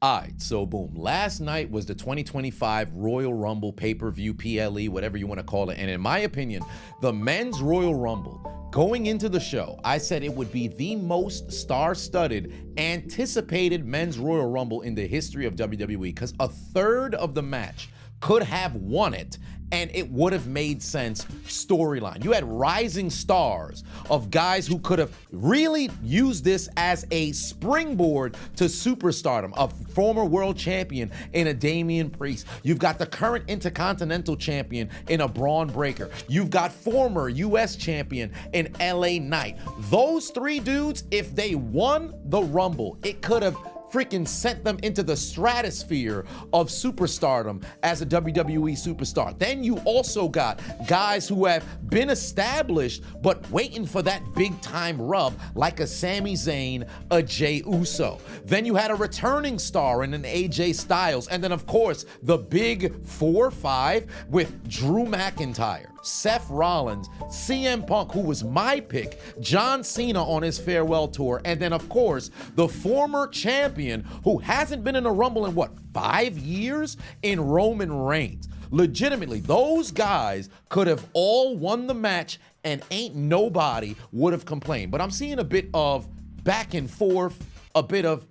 All right, so boom. Last night was the 2025 Royal Rumble pay-per-view, PLE, whatever you want to call it. And in my opinion, the men's Royal Rumble, going into the show, I said it would be the most star-studded, anticipated men's Royal Rumble in the history of WWE, because a third of the match could have won it, and it would have made sense storyline. You had rising stars of guys who could have really used this as a springboard to superstardom. A former world champion in a Damian Priest. You've got the current Intercontinental champion in a Braun Breaker. You've got former US champion in LA Knight. Those three dudes, if they won the Rumble, it could have freaking sent them into the stratosphere of superstardom as a WWE superstar. Then you also got guys who have been established but waiting for that big time rub, like a Sami Zayn, a Jey Uso. Then you had a returning star in an AJ Styles. And then of course, the big 4-5 with Drew McIntyre, Seth Rollins, CM Punk, who was my pick, John Cena on his farewell tour, and then of course, the former champion who hasn't been in a Rumble in what, 5 years, in Roman Reigns. Legitimately, those guys could have all won the match and ain't nobody would have complained. But I'm seeing a bit of back and forth, a bit of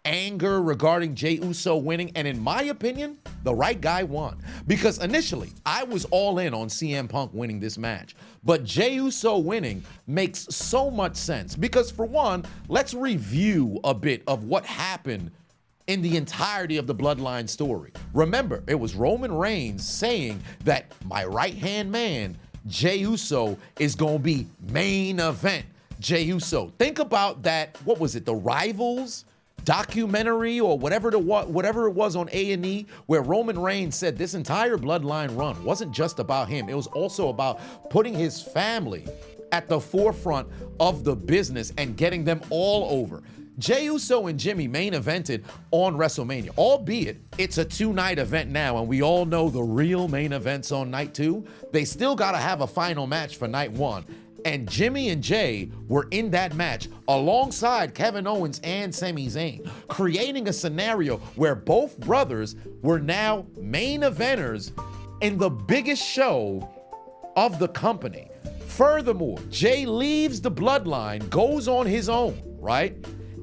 anger regarding Jey Uso winning, and in my opinion, the right guy won. Because initially, I was all in on CM Punk winning this match, but Jey Uso winning makes so much sense. Because for one, let's review a bit of what happened in the entirety of the Bloodline story. Remember, it was Roman Reigns saying that my right-hand man, Jey Uso, is gonna be main event Jey Uso. Think about that, what was it, The Rivals documentary or whatever it was on A&E, where Roman Reigns said this entire Bloodline run wasn't just about him. It was also about putting his family at the forefront of the business and getting them all over. Jey Uso and Jimmy main evented on WrestleMania, albeit it's a 2-night event now, and we all know the real main events on night 2. They still gotta have a final match for night 1. And Jimmy and Jay were in that match alongside Kevin Owens and Sami Zayn, creating a scenario where both brothers were now main eventers in the biggest show of the company. Furthermore, Jay leaves the Bloodline, goes on his own, right?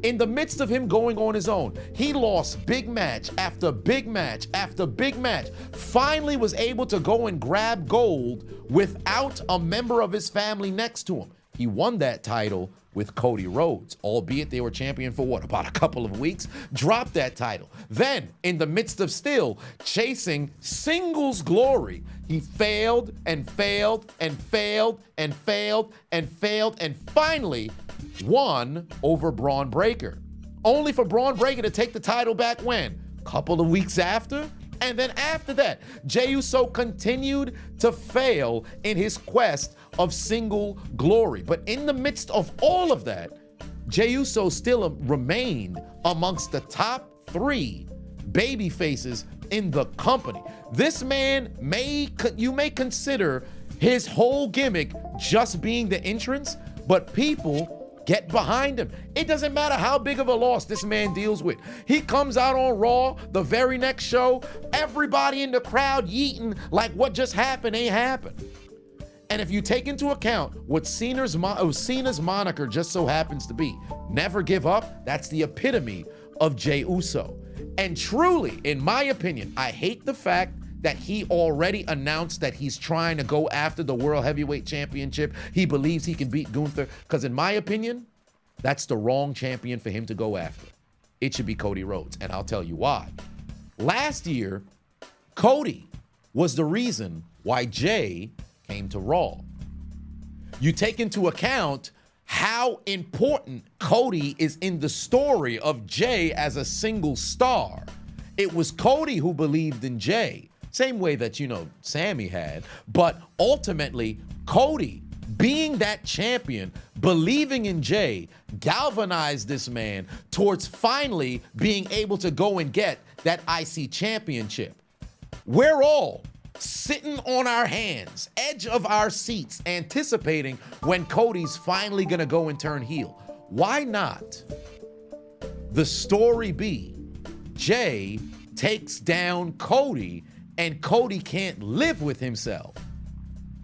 In the midst of him going on his own, he lost big match after big match after big match. Finally was able to go and grab gold without a member of his family next to him. He won that title with Cody Rhodes, albeit they were champion for what, about a couple of weeks, dropped that title. Then, in the midst of still chasing singles glory, he failed and failed and failed and failed and failed and finally won over Braun Breaker. Only for Braun Breaker to take the title back when? Couple of weeks after? And then after that, Jey Uso continued to fail in his quest of single glory. But in the midst of all of that, Jey Uso still remained amongst the top 3 baby faces in the company. This man, you may consider his whole gimmick just being the entrance, but people get behind him. It doesn't matter how big of a loss this man deals with. He comes out on Raw the very next show, everybody in the crowd yeeting like what just happened ain't happened. And if you take into account what Cena's moniker just so happens to be, never give up, that's the epitome of Jey Uso. And truly, in my opinion, I hate the fact that he already announced that he's trying to go after the World Heavyweight Championship. He believes he can beat Gunther, because in my opinion, that's the wrong champion for him to go after. It should be Cody Rhodes, and I'll tell you why. Last year, Cody was the reason why Jay came to Raw. You take into account how important Cody is in the story of Jay as a single star. It was Cody who believed in Jay. Same way that, Sammy had. But ultimately, Cody, being that champion, believing in Jay, galvanized this man towards finally being able to go and get that IC championship. We're all sitting on our hands, edge of our seats, anticipating when Cody's finally gonna go and turn heel. Why not the story be Jey takes down Cody, and Cody can't live with himself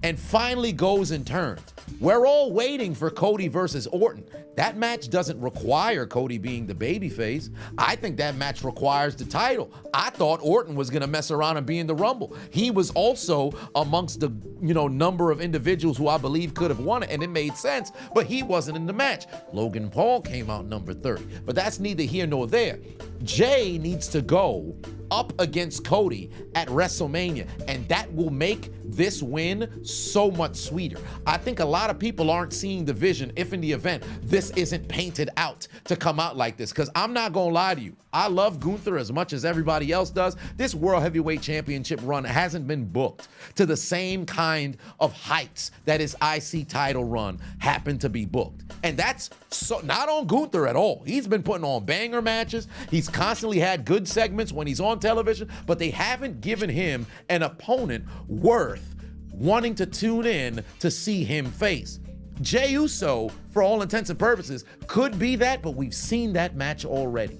and finally goes and turns. We're all waiting for Cody versus Orton. That match doesn't require Cody being the babyface. I think that match requires the title. I thought Orton was gonna mess around and be in the Rumble. He was also amongst the number of individuals who I believe could have won it, and it made sense, but he wasn't in the match. Logan Paul came out number 30, but that's neither here nor there. Jey needs to go up against Cody at WrestleMania, and that will make this win so much sweeter. I think a lot of people aren't seeing the vision if in the event this isn't painted out to come out like this, because I'm not gonna lie to you. I love Gunther as much as everybody else does. This World Heavyweight Championship run hasn't been booked to the same kind of heights that his IC title run happened to be booked. And that's so not on Gunther at all. He's been putting on banger matches. He's constantly had good segments when he's on television, but they haven't given him an opponent worth wanting to tune in to see him face. Jey Uso, for all intents and purposes, could be that, but we've seen that match already.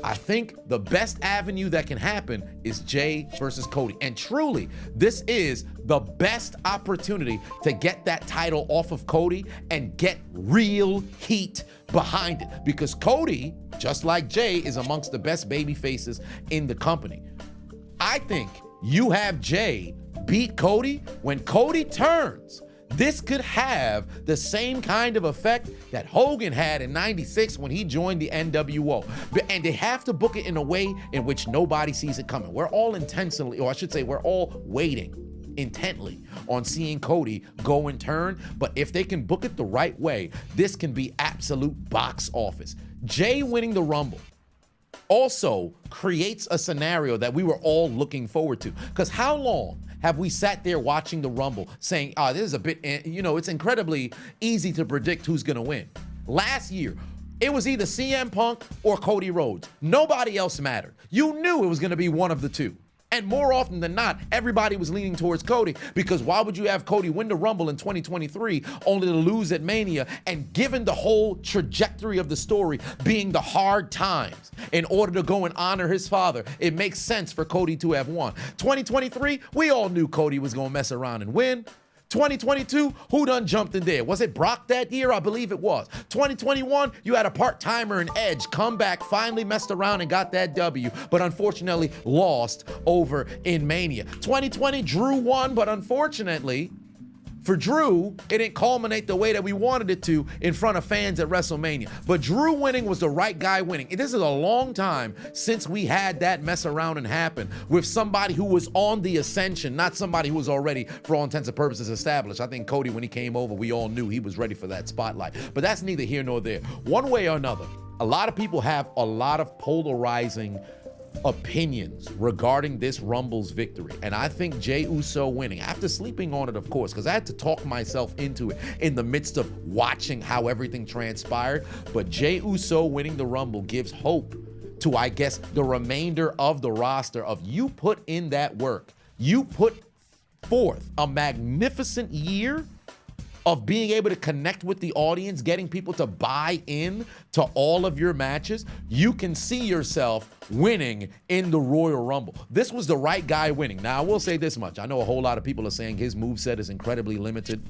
I think the best avenue that can happen is Jey versus Cody. And truly, this is the best opportunity to get that title off of Cody and get real heat behind it. Because Cody, just like Jey, is amongst the best baby faces in the company. I think you have Jey beat Cody. When Cody turns, this could have the same kind of effect that Hogan had in '96 when he joined the NWO. And they have to book it in a way in which nobody sees it coming. We're all intentionally, or I should say, we're all waiting intently on seeing Cody go and turn. But if they can book it the right way, this can be absolute box office. Jey winning the Rumble also creates a scenario that we were all looking forward to. Because how long have we sat there watching the Rumble saying, this is a bit, it's incredibly easy to predict who's gonna win. Last year, it was either CM Punk or Cody Rhodes. Nobody else mattered. You knew it was gonna be one of the two. And more often than not, everybody was leaning towards Cody, because why would you have Cody win the Rumble in 2023 only to lose at Mania? And given the whole trajectory of the story being the hard times, in order to go and honor his father, it makes sense for Cody to have won. 2023, we all knew Cody was gonna mess around and win. 2022, who done jumped in there? Was it Brock that year? I believe it was. 2021, you had a part-timer in Edge come back, finally messed around and got that W, but unfortunately lost over in Mania. 2020, Drew won, but unfortunately, for Drew, it didn't culminate the way that we wanted it to in front of fans at WrestleMania. But Drew winning was the right guy winning. This is a long time since we had that mess around and happen with somebody who was on the ascension, not somebody who was already, for all intents and purposes, established. I think Cody, when he came over, we all knew he was ready for that spotlight. But that's neither here nor there. One way or another, a lot of people have a lot of polarizing opinions regarding this Rumble's victory. And I think Jey Uso winning, after sleeping on it, of course, because I had to talk myself into it in the midst of watching how everything transpired, but Jey Uso winning the Rumble gives hope to, I guess, the remainder of the roster of you put in that work. You put forth a magnificent year of being able to connect with the audience, getting people to buy in to all of your matches. You can see yourself winning in the Royal Rumble. This was the right guy winning. Now, I will say this much. I know a whole lot of people are saying his moveset is incredibly limited.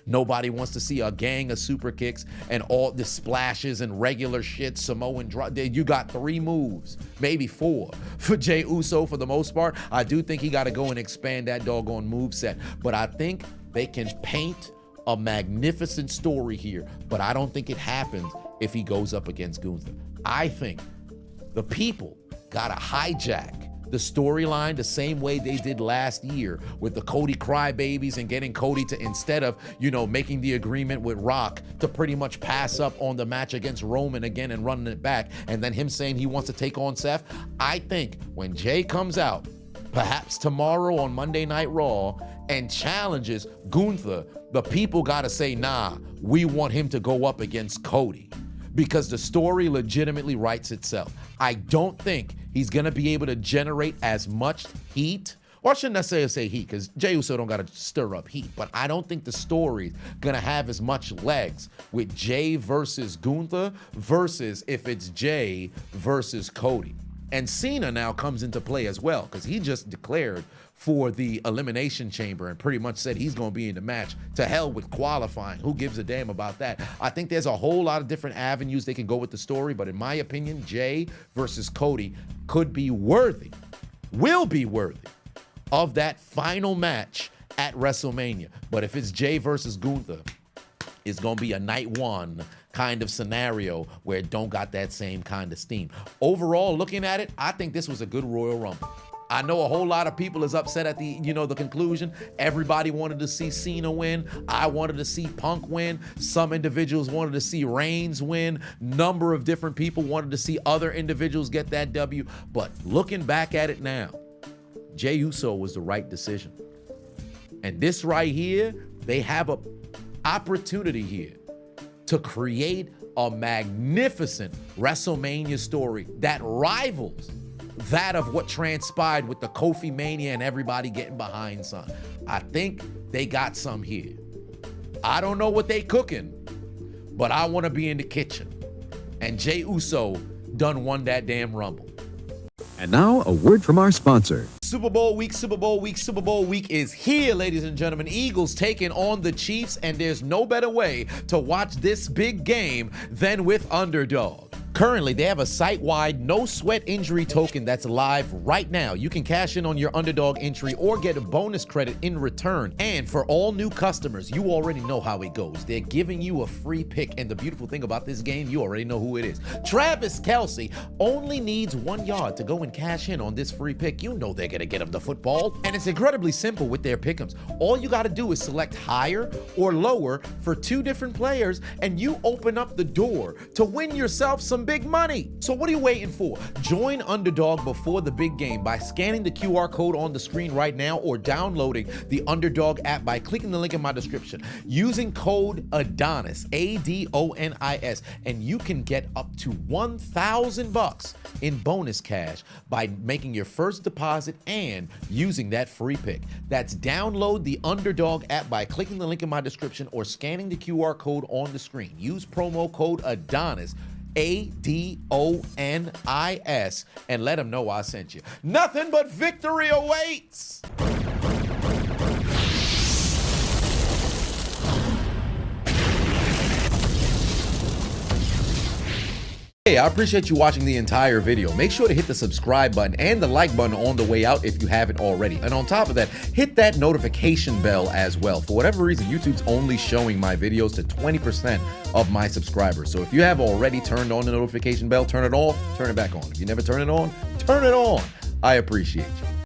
Nobody wants to see a gang of super kicks and all the splashes and regular shit, Samoan drop. You got 3 moves, maybe 4 for Jey Uso for the most part. I do think he got to go and expand that doggone moveset. But I think they can paint a magnificent story here, but I don't think it happens if he goes up against Gunther. I think the people gotta hijack the storyline the same way they did last year with the Cody crybabies and getting Cody to, instead of, making the agreement with Rock, to pretty much pass up on the match against Roman again and running it back, and then him saying he wants to take on Seth. I think when Jey comes out, perhaps tomorrow on Monday Night Raw, and challenges Gunther, the people gotta say, nah, we want him to go up against Cody, because the story legitimately writes itself. I don't think he's gonna be able to generate as much heat, or I shouldn't necessarily say heat, because Jey Uso don't gotta stir up heat, but I don't think the story's gonna have as much legs with Jey versus Gunther versus if it's Jey versus Cody. And Cena now comes into play as well because he just declared for the Elimination Chamber and pretty much said he's going to be in the match. To hell with qualifying. Who gives a damn about that? I think there's a whole lot of different avenues they can go with the story, but in my opinion, Jey versus Cody could be worthy, will be worthy of that final match at WrestleMania. But if it's Jey versus Gunther, it's going to be a night one kind of scenario where it don't got that same kind of steam. Overall, looking at it, I think this was a good Royal Rumble. I know a whole lot of people is upset at the, the conclusion. Everybody wanted to see Cena win. I wanted to see Punk win. Some individuals wanted to see Reigns win. Number of different people wanted to see other individuals get that W. But looking back at it now, Jey Uso was the right decision. And this right here, they have a opportunity here to create a magnificent WrestleMania story that rivals that of what transpired with the Kofi Mania and everybody getting behind son. I think they got some here. I don't know what they cooking, but I want to be in the kitchen. And Jey Uso done won that damn Rumble. And now, a word from our sponsor. Super Bowl week, Super Bowl week, Super Bowl week is here, ladies and gentlemen. Eagles taking on the Chiefs, and there's no better way to watch this big game than with Underdog. Currently, they have a site-wide no-sweat injury token that's live right now. You can cash in on your Underdog entry or get a bonus credit in return. And for all new customers, you already know how it goes. They're giving you a free pick, and the beautiful thing about this game, you already know who it is. Travis Kelce only needs 1 yard to go and cash in on this free pick. You know they're gonna get him the football. And it's incredibly simple with their pick'ems. All you gotta do is select higher or lower for 2 different players, and you open up the door to win yourself some big money. So what are you waiting for? Join Underdog before the big game by scanning the QR code on the screen right now or downloading the Underdog app by clicking the link in my description using code Adonis, ADONIS, and you can get up to $1,000 in bonus cash by making your first deposit and using that free pick. That's download the Underdog app by clicking the link in my description or scanning the QR code on the screen. Use promo code Adonis, ADONIS, and let them know I sent you. Nothing but victory awaits. Hey, I appreciate you watching the entire video. Make sure to hit the subscribe button and the like button on the way out if you haven't already. And on top of that, hit that notification bell as well. For whatever reason, YouTube's only showing my videos to 20% of my subscribers. So if you have already turned on the notification bell, turn it off, turn it back on. If you never turn it on, turn it on. I appreciate you.